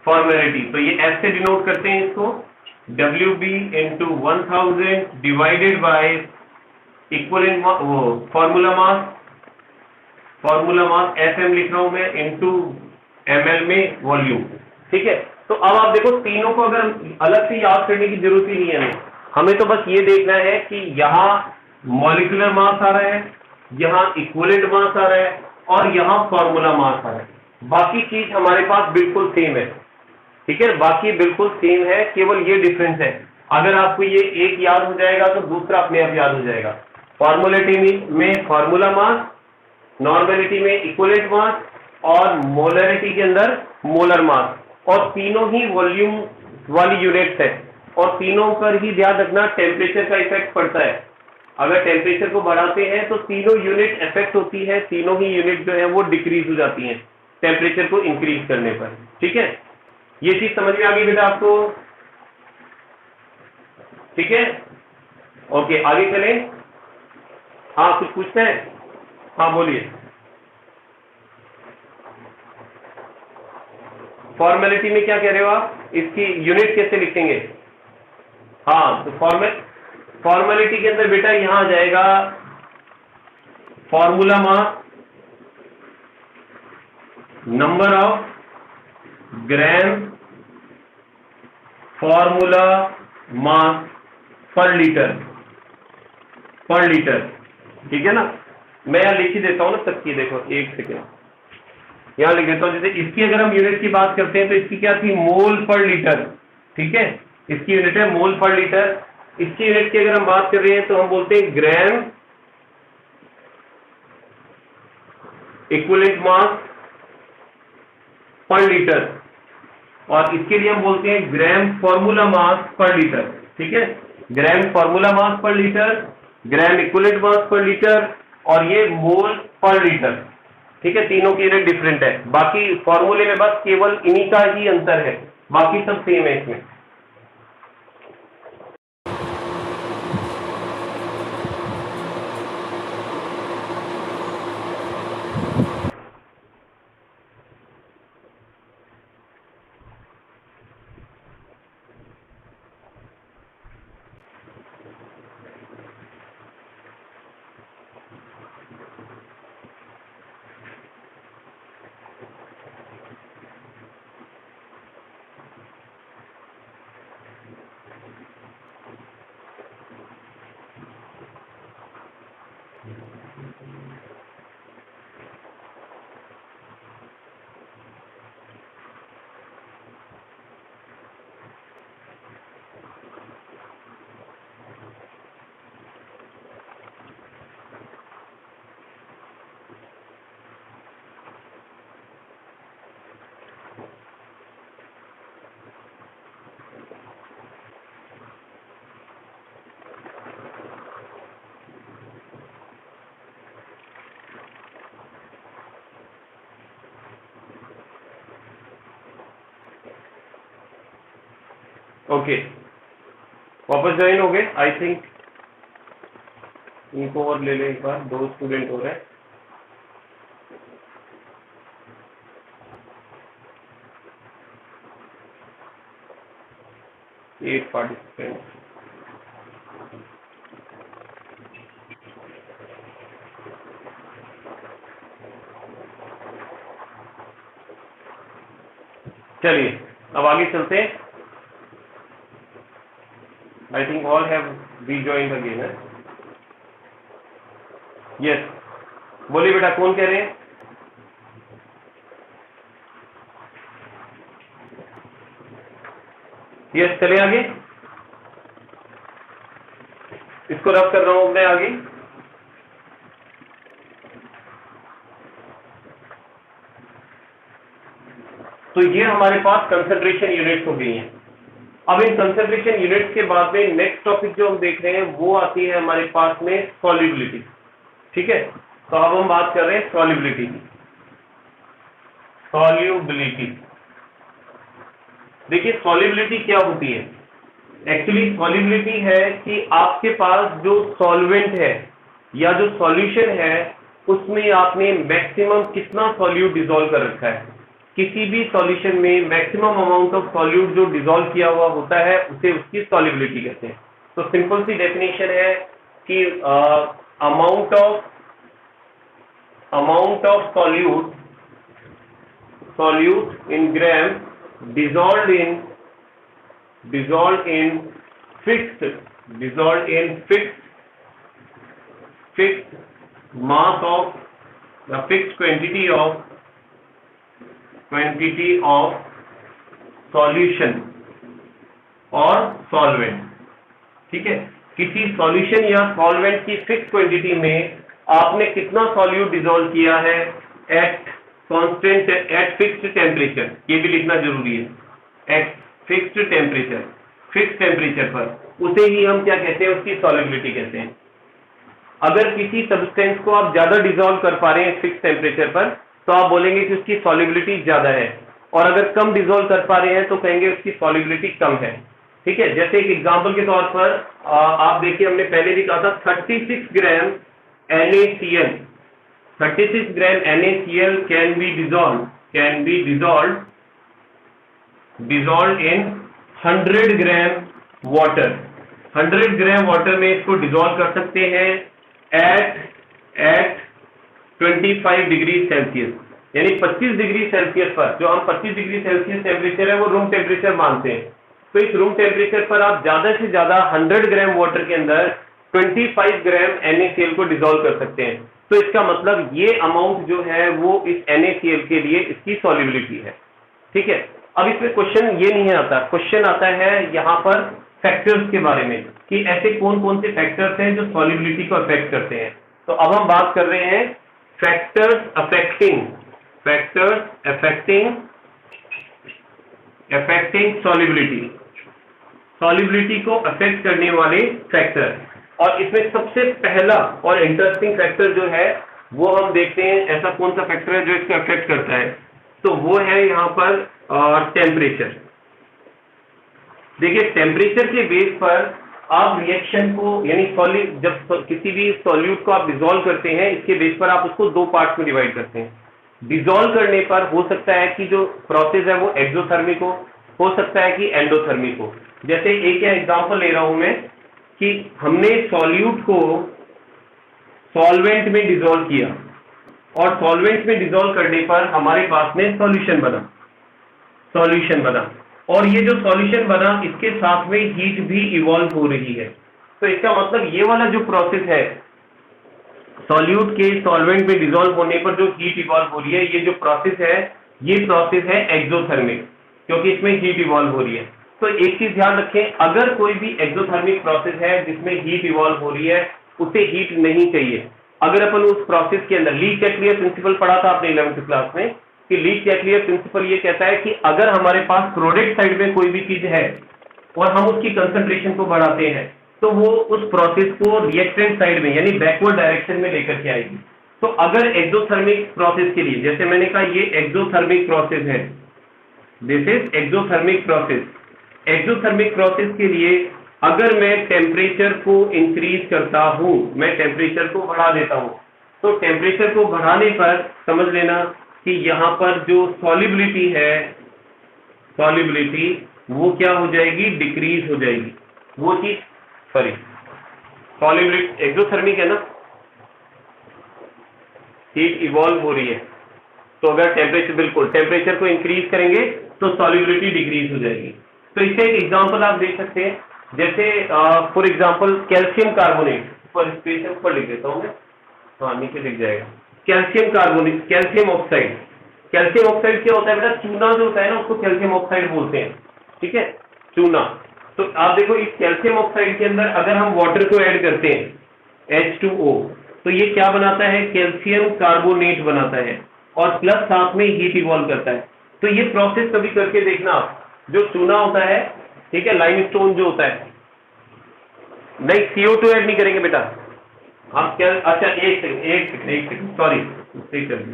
फॉर्मेलिटी, तो ये F से डिनोट करते हैं इसको, WB into 1000 divided by equivalent वो फॉर्मूला मास FM लिख रहा हूं मैं इंटू ml में वॉल्यूम। ठीक है, तो अब आप देखो तीनों को अगर अलग से याद करने की जरूरत ही नहीं है, हमें तो बस ये देखना है कि यहाँ मॉलिक्यूलर मास आ रहा है, यहाँ इक्विवेलेंट मास आ रहा है और यहाँ फॉर्मूला मास आ रहा है। बाकी चीज हमारे पास बिल्कुल सेम है। ठीक है, बाकी बिल्कुल सेम है, केवल ये डिफरेंस है। अगर आपको ये एक याद हो जाएगा तो दूसरा अपने आप याद हो जाएगा। फॉर्मुलेटी में फॉर्मूला मास, नॉर्मेलिटी में इक्विवेलेंट मास और मोलरिटी के अंदर मोलर मास, और तीनों ही वॉल्यूम वाली यूनिट्स है, और तीनों पर ही ध्यान रखना टेम्परेचर का इफेक्ट पड़ता है। अगर टेम्परेचर को बढ़ाते हैं तो तीनों यूनिट इफेक्ट होती है, तीनों ही यूनिट जो है वो डिक्रीज हो जाती हैं टेम्परेचर को इंक्रीज करने पर। ठीक है, ये चीज समझ में आ गई बेटा आपको? ठीक है, ओके, आगे चलें। हाँ, कुछ पूछते हैं? हाँ बोलिए। फॉर्मेलिटी में क्या कह रहे हो आप? इसकी यूनिट कैसे लिखेंगे? हाँ, तो फॉर्मेलिटी के अंदर बेटा यहां आ जाएगा formula mass, number of gram formula mass पर लीटर, ठीक है ना? मैं यहां लिख ही देता हूं ना सबकी, देखो एक सेकेंड यहां लिख देता हूं। जैसे इसकी अगर हम यूनिट की बात करते हैं तो इसकी क्या थी? मोल पर लीटर। ठीक है, इसकी यूनिट है मोल पर लीटर। इसकी यूनिट की अगर हम बात कर रहे हैं तो हम बोलते हैं ग्राम इक्विवेलेंट मास पर लीटर, और इसके लिए हम बोलते हैं ग्राम फॉर्मूला मास पर लीटर। ठीक है, ग्राम फॉर्मूला मास पर लीटर, ग्राम इक्विवेलेंट मास पर लीटर, और ये मोल पर लीटर। ठीक है, तीनों की यूनिट डिफरेंट है, बाकी फॉर्मूले में बस केवल इन्हीं का ही अंतर है, बाकी सब सेम है इसमें। ओके, वापस ज्वाइन हो गए? आई थिंक इनको और ले लें एक बार, 2 स्टूडेंट हो रहे हैं। एक पार्टिसिपेंट। चलिए अब आगे चलते हैं। I think all have rejoined again है। यस, बोलिए बेटा, कौन कह रहे हैं? यस, चले आगे। इसको रब कर रहा हूं मैं आगे। तो ये हमारे पास कंसंट्रेशन यूनिट्स हो गई हैं। अब इन कंसंट्रेशन यूनिट्स के बाद में नेक्स्ट टॉपिक जो हम देख रहे हैं वो आती है हमारे पास में सॉल्युबिलिटी। ठीक है, तो अब हम बात कर रहे हैं सॉल्युबिलिटी की। सॉल्युबिलिटी, देखिए सॉल्युबिलिटी क्या होती है? एक्चुअली सॉल्युबिलिटी है कि आपके पास जो सॉल्वेंट है या जो सॉल्यूशन है उसमें आपने मैक्सिमम कितना सॉल्यूट डिसॉल्व कर रखा है। किसी भी सॉल्यूशन में मैक्सिमम अमाउंट ऑफ सॉल्यूट जो डिसॉल्व किया हुआ होता है उसे उसकी सॉल्युबिलिटी कहते हैं। तो सिंपल सी डेफिनेशन है कि amount of solute in gram dissolved in fixed mass of fixed quantity of solution और सॉल्वेंट। ठीक है, किसी सॉल्यूशन या सॉल्वेंट की फिक्स क्वांटिटी में आपने कितना सॉल्यूट डिसॉल्व किया है at constant at fixed temperature, ये भी लिखना जरूरी है। At fixed temperature, fix temperature पर, उसे ही हम क्या कहते हैं, उसकी सॉल्युबिलिटी कहते हैं। अगर किसी सब्सटेंस को आप ज्यादा डिसॉल्व कर पा रहे हैं फिक्स टेम्परेचर पर, तो आप बोलेंगे कि उसकी सॉल्युबिलिटी ज्यादा है, और अगर कम डिसॉल्व कर पा रहे हैं तो कहेंगे उसकी सॉल्युबिलिटी कम है। ठीक है, जैसे एक एग्जांपल के तौर पर आप देखिए, हमने पहले भी कहा था 36 ग्राम NaCl, 36 gram NaCl can be dissolve in 100 gram water. 100 gram water में इसको डिसॉल्व कर सकते हैं एट 25 डिग्री सेल्सियस, यानी 25 डिग्री सेल्सियस पर। जो हम 25 डिग्री सेल्सियस टेम्परेचर है वो रूम टेम्परेचर मानते हैं, तो इस रूम टेम्परेचर पर आप ज्यादा से ज्यादा 100 ग्राम वाटर के अंदर 25 ग्राम NaCl को डिसॉल्व कर सकते हैं। तो इसका मतलब ये अमाउंट जो है वो इस NaCl के लिए इसकी सॉल्युबिलिटी है। ठीक है, अब इसमें क्वेश्चन ये नहीं आता, क्वेश्चन आता है यहाँ पर फैक्टर्स के बारे में कि ऐसे कौन कौन से फैक्टर्स हैं जो सॉल्युबिलिटी को अफेक्ट करते हैं। तो अब हम बात कर रहे हैं फैक्टर्स अफेक्टिंग सॉल्युबिलिटी को अफेक्ट करने वाले फैक्टर। और इसमें सबसे पहला और इंटरेस्टिंग फैक्टर जो है वो हम देखते हैं, ऐसा कौन सा फैक्टर है जो इसको अफेक्ट करता है, तो वो है यहाँ पर टेम्परेचर। देखिए, टेम्परेचर के बेस पर आप रिएक्शन को, यानी जब किसी भी सॉल्यूट को आप डिसॉल्व करते हैं, इसके बेस पर आप उसको दो पार्ट्स में डिवाइड करते हैं। डिसॉल्व करने पर हो सकता है कि जो प्रोसेस है वो एक्सोथर्मिक हो सकता है कि एंडोथर्मिक हो। जैसे एक एग्जांपल ले रहा हूं मैं कि हमने सॉल्यूट को सॉल्वेंट में डिसॉल्व किया, और सॉल्वेंट में डिसॉल्व करने पर हमारे पास में सॉल्यूशन बना, और ये जो सॉल्यूशन बना इसके साथ में हीट भी इवॉल्व हो रही है। तो इसका मतलब ये वाला जो प्रोसेस है, सॉल्यूट के सॉल्वेंट में डिसॉल्व होने पर जो हीट इवॉल्व हो रही है, ये जो प्रोसेस है ये प्रोसेस है एक्सोथर्मिक, क्योंकि इसमें हीट इवॉल्व हो रही है। तो एक चीज ध्यान रखें, अगर कोई भी एक्सोथर्मिक प्रोसेस है जिसमें हीट इवॉल्व हो रही है, उसे हीट नहीं चाहिए। अगर अपन उस प्रोसेस के अंदर ली-कैक्लियर प्रिंसिपल पढ़ा था आपने 11th क्लास में, कि ली-कैक्लियर प्रिंसिपल ये कहता है कि अगर हमारे पास प्रोडक्ट साइड में कोई भी चीज है और हम उसकी कंसंट्रेशन को बढ़ाते हैं, तो वो उस प्रोसेस को रिएक्टेंट साइड में यानी बैकवर्ड डायरेक्शन में लेकर के आएगी। तो अगर एक्सोथर्मिक प्रोसेस के लिए, जैसे मैंने कहा ये एक्सोथर्मिक प्रोसेस है, this is exothermic process. Exothermic process के लिए अगर मैं टेम्परेचर को इंक्रीज करता हूं, मैं टेम्परेचर को बढ़ा देता हूं, तो टेम्परेचर को बढ़ाने पर समझ लेना कि यहां पर जो सॉल्युबिलिटी है, सॉल्युबिलिटी वो क्या हो जाएगी, डिक्रीज हो जाएगी। वो चीज सॉल्युबिलिटी एक्सोथर्मिक है ना, हीट इवॉल्व हो रही है, तो अगर टेम्परेचर को इंक्रीज करेंगे तो सॉल्युबिलिटी डिक्रीज हो जाएगी। तो इसे एक एग्जांपल आप देख सकते हैं, जैसे फॉर एग्जांपल कैल्शियम कार्बोनेट, पर स्पेस पर लिख देता हूं मैं, हाँ नीचे लिख जाएगा, calcium carbonate, calcium oxide. Calcium oxide क्या होता है बेटा, चूना जो होता है ना उसको कैल्शियम ऑक्साइड बोलते हैं। ठीक है, चूना। तो आप देखो इस कैल्शियम ऑक्साइड के अंदर अगर हम वाटर को ऐड करते हैं H2O, तो ये क्या बनाता है, कैल्शियम कार्बोनेट बनाता है, और प्लस साथ में हीट इवॉल्व करता है। तो ये प्रोसेस कभी करके देखना आप, जो चूना होता है, ठीक है, लाइमस्टोन जो होता है, नहीं CO2 ऐड नहीं करेंगे बेटा आप, क्या, अच्छा एक सेकंड सॉरी मिस्टेक कर दी,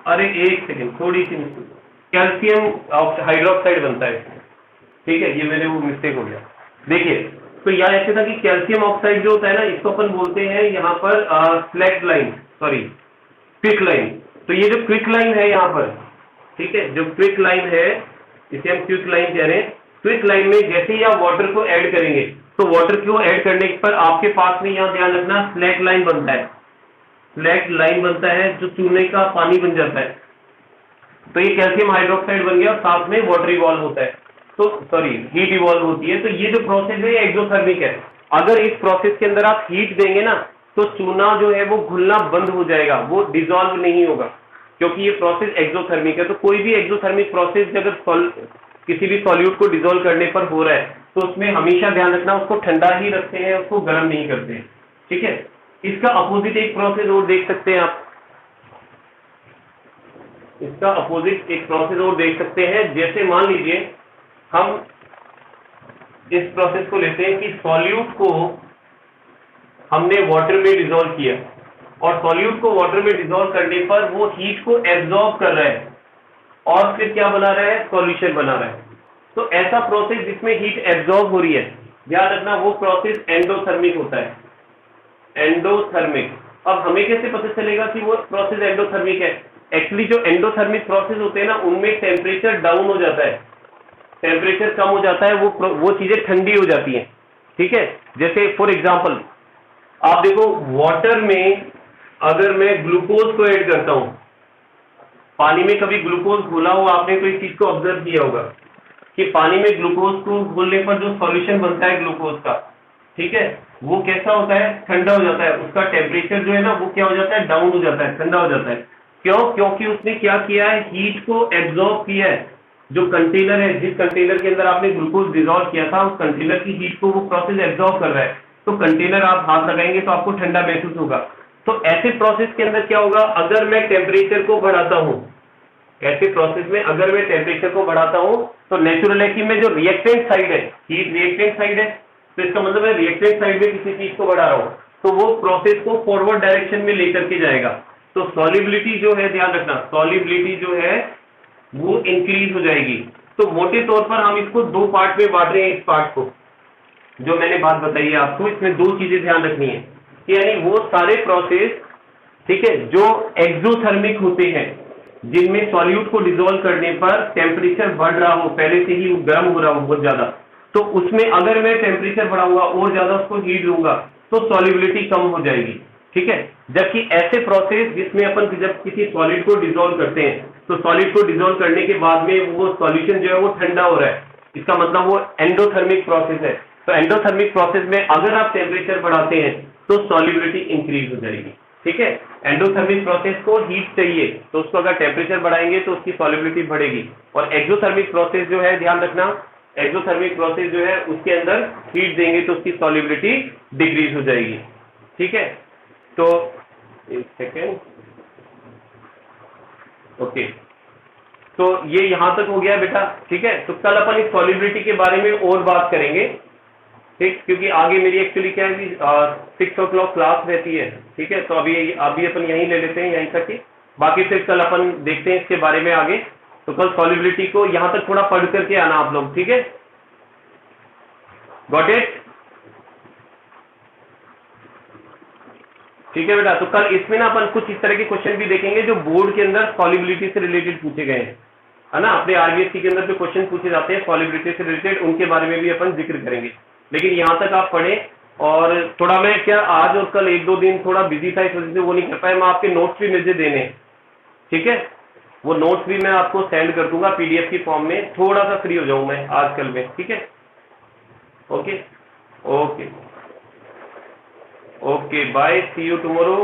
अरे एक सेकंड, थोड़ी सी कैल्शियम हाइड्रोक्साइड बनता है, ठीक है, ये मेरे वो मिस्टेक हो गया। देखिए, तो यहाँ ऐसे था कि कैल्शियम ऑक्साइड जो होता है ना, इसको अपन बोलते हैं यहाँ पर slack line, sorry quick line. तो ये जो क्विक लाइन है यहाँ पर, ठीक है, जो क्विक लाइन है इसे हम क्विक लाइन कह रहे हैं। क्विक लाइन में जैसे ही आप वाटर को ऐड करेंगे, तो वाटर को ऐड करने पर आपके पास में यहाँ ध्यान रखना स्लैक लाइन बनता है, स्लैक लाइन बनता है जो चूने का पानी बन जाता है। तो ये कैल्शियम हाइड्रोक्साइड बन गया और साथ में वाटर इवॉल्व होता है, तो सॉरी हीट इवॉल्व होती है। तो ये जो प्रोसेस है ये एक्सोथर्मिक है। अगर इस प्रोसेस के अंदर आप हीट देंगे ना, तो चूना जो है वो घुलना बंद हो जाएगा, वो डिसॉल्व नहीं होगा, क्योंकि ये प्रोसेस एक्सोथर्मिक है। तो कोई भी एक्सोथर्मिक प्रोसेस अगर किसी भी सॉल्यूट को डिसॉल्व करने पर हो रहा है, तो उसमें हमेशा ध्यान रखना उसको ठंडा ही रखते हैं, उसको गर्म नहीं करते हैं। ठीक है, इसका अपोजिट एक प्रोसेस और देख सकते हैं आप, इसका अपोजिट एक प्रोसेस और देख सकते हैं। जैसे मान लीजिए हम इस प्रोसेस को लेते हैं कि सॉल्यूट को हमने वाटर में डिसॉल्व किया, और सॉल्यूट को वाटर में डिसॉल्व करने पर वो हीट को एब्जॉर्ब कर रहा है और फिर क्या बना रहा है, सॉल्यूशन बना रहा है। तो ऐसा प्रोसेस जिसमें हीट एब्जॉर्ब हो रही है, ध्यान रखना वो प्रोसेस एंडोथर्मिक होता है, एंडोथर्मिक। अब हमें कैसे पता चलेगा कि वो प्रोसेस एंडोथर्मिक है? एक्चुअली जो एंडोथर्मिक प्रोसेस होते हैं ना, उनमें टेम्परेचर डाउन हो जाता है, टेम्परेचर कम हो जाता है, वो चीजें ठंडी हो जाती हैं। ठीक है, जैसे फॉर एग्जांपल आप देखो वाटर में अगर मैं ग्लूकोज को ऐड करता हूं, पानी में कभी ग्लूकोज घोला हुआ आपने तो इस चीज को ऑब्जर्व किया होगा कि पानी में ग्लूकोज को घोलने पर जो सॉल्यूशन बनता है ग्लूकोज का, ठीक है, वो कैसा होता है, ठंडा हो जाता है। उसका टेम्परेचर जो है ना वो क्या हो जाता है, डाउन हो जाता है, ठंडा हो जाता है। क्यों? क्योंकि उसने क्या किया है, हीट को एब्जॉर्ब किया है। जो कंटेनर है, जिस कंटेनर के अंदर आपने ग्लूकोज डिसॉल्व किया था, उस कंटेनर की हीट को वो प्रोसेस एब्जॉर्ब कर रहा है। तो कंटेनर आप हाथ लगाएंगे तो आपको ठंडा महसूस होगा। तो ऐसे प्रोसेस के अंदर क्या होगा, अगर मैं टेम्परेचर को बढ़ाता हूं, ऐसे प्रोसेस में अगर मैं टेम्परेचर को बढ़ाता हूं, तो नेचुरल है कि मैं जो रिएक्टेंट साइड है, हीट रिएक्टेंट साइड है, तो इसका मतलब मैं रिएक्टेंट साइड में किसी चीज को बढ़ा रहा हूं, तो वो प्रोसेस को फॉरवर्ड डायरेक्शन में लेकर के जाएगा। तो सॉल्युबिलिटी जो है, ध्यान रखना, सॉल्युबिलिटी जो है वो इंक्रीज हो जाएगी। तो मोटे तौर पर हम इसको दो पार्ट में बांट रहे हैं। इस पार्ट को जो मैंने बात बताई है आपको, इसमें दो चीजें ध्यान रखनी है, यानी वो सारे प्रोसेस, ठीक है, जो एक्सोथर्मिक होते हैं, जिनमें सॉल्यूट को डिसॉल्व करने पर टेम्परेचर बढ़ रहा हो, पहले से ही गर्म हो रहा हो बहुत ज्यादा, तो उसमें अगर मैं टेम्परेचर बढ़ाऊंगा और ज्यादा उसको हीट दूंगा तो सॉल्युबिलिटी कम हो जाएगी। ठीक है, जबकि ऐसे प्रोसेस जिसमें अपन जब किसी सॉलिड को डिसॉल्व करते हैं, तो सॉलिड को डिसॉल्व करने के बाद में वो सॉल्यूशन जो है वो ठंडा हो रहा है, इसका मतलब वो एंडोथर्मिक प्रोसेस है। तो एंडोथर्मिक प्रोसेस में अगर आप टेम्परेचर बढ़ाते हैं तो सॉल्युबिलिटी इंक्रीज हो जाएगी। ठीक है, एंडोथर्मिक प्रोसेस को हीट चाहिए, तो उसको अगर टेम्परेचर बढ़ाएंगे तो उसकी सॉल्युबिलिटी बढ़ेगी। और एक्सोथर्मिक प्रोसेस जो है, ध्यान रखना, एक्सोथर्मिक प्रोसेस जो है उसके अंदर हीट देंगे तो उसकी सॉल्युबिलिटी डिक्रीज हो जाएगी। ठीक है, तो एक सेकेंड, ओके, तो ये यहां तक हो गया बेटा। ठीक है, तो कल अपन इस सॉल्युबिलिटी के बारे में और बात करेंगे। ठीक, क्योंकि आगे मेरी एक्चुअली क्या है कि 6 o'clock क्लास रहती है। ठीक है, तो अभी अपन यहीं ले लेते हैं, यहीं तक ही, बाकी फिर कल अपन देखते हैं इसके बारे में आगे। तो कल सॉल्युबिलिटी को यहां तक थोड़ा पढ़ करके आना आप लोग। ठीक है, गॉट इट? ठीक है बेटा, तो कल इसमें ना अपन कुछ इस तरह के क्वेश्चन भी देखेंगे जो बोर्ड के अंदर सॉल्युबिलिटी से रिलेटेड पूछे गए हैं, है ना। अपने आरबीएससी के अंदर जो क्वेश्चन पूछे जाते हैं सॉल्युबिलिटी से रिलेटेड, उनके बारे में भी अपन जिक्र करेंगे। लेकिन यहां तक आप पढ़ें। और थोड़ा मैं क्या आज और कल 1-2 दिन थोड़ा बिजी था, इस वजह से वो नहीं कर पाया। मैं आपके नोट्स भी मुझे देने, ठीक है, वो नोट्स भी मैं आपको सेंड कर दूंगा पीडीएफ की फॉर्म में। थोड़ा सा फ्री हो जाऊं मैं आजकल में। ठीक है, okay okay okay, bye, see you tomorrow.